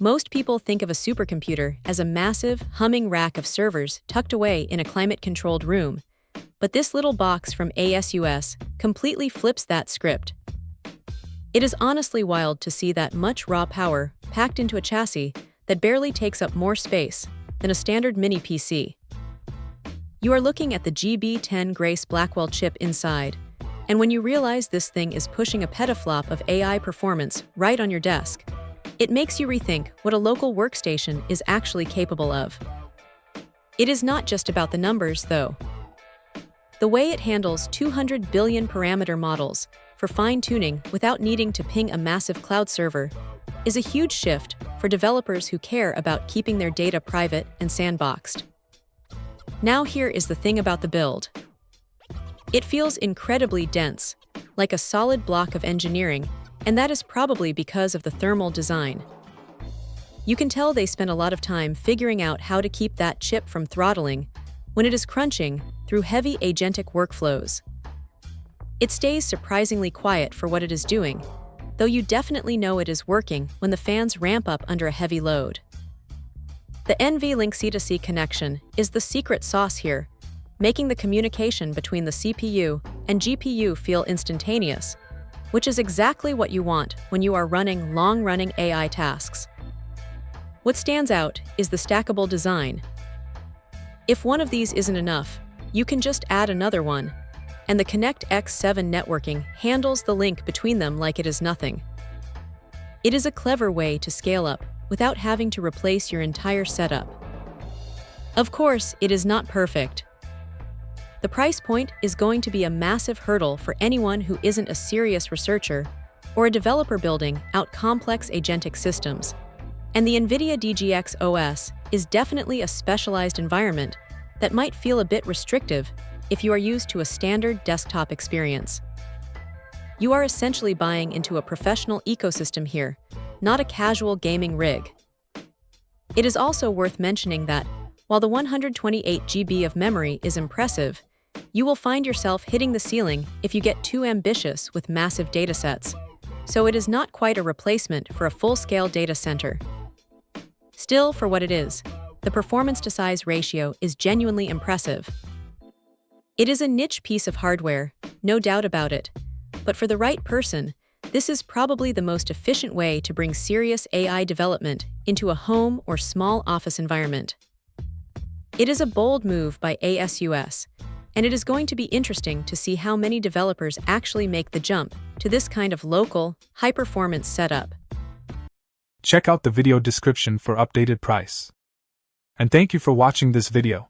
Most people think of a supercomputer as a massive, humming rack of servers tucked away in a climate-controlled room, but this little box from ASUS completely flips that script. It is honestly wild to see that much raw power packed into a chassis that barely takes up more space than a standard mini PC. You are looking at the GB10 Grace Blackwell chip inside, and when you realize this thing is pushing a petaflop of AI performance right on your desk, it makes you rethink what a local workstation is actually capable of. It is not just about the numbers, though. The way it handles 200 billion parameter models for fine-tuning without needing to ping a massive cloud server is a huge shift for developers who care about keeping their data private and sandboxed. Now here is the thing about the build. It feels incredibly dense, like a solid block of engineering, and that is probably because of the thermal design. You can tell they spent a lot of time figuring out how to keep that chip from throttling when it is crunching through heavy agentic workflows. It stays surprisingly quiet for what it is doing, though you definitely know it is working when the fans ramp up under a heavy load. The NVLink C2C connection is the secret sauce here, making the communication between the CPU and GPU feel instantaneous, which is exactly what you want when you are running long-running AI tasks. What stands out is the stackable design. If one of these isn't enough, you can just add another one, and the Connect X7 networking handles the link between them like it is nothing. It is a clever way to scale up without having to replace your entire setup. Of course, it is not perfect. The price point is going to be a massive hurdle for anyone who isn't a serious researcher or a developer building out complex agentic systems. And the NVIDIA DGX OS is definitely a specialized environment that might feel a bit restrictive if you are used to a standard desktop experience. You are essentially buying into a professional ecosystem here, not a casual gaming rig. It is also worth mentioning that, while the 128 GB of memory is impressive, you will find yourself hitting the ceiling if you get too ambitious with massive datasets, so it is not quite a replacement for a full-scale data center. Still, for what it is, the performance-to-size ratio is genuinely impressive. It is a niche piece of hardware, no doubt about it, but for the right person, this is probably the most efficient way to bring serious AI development into a home or small office environment. It is a bold move by ASUS, and it is going to be interesting to see how many developers actually make the jump to this kind of local, high-performance setup. Check out the video description for updated price. And thank you for watching this video.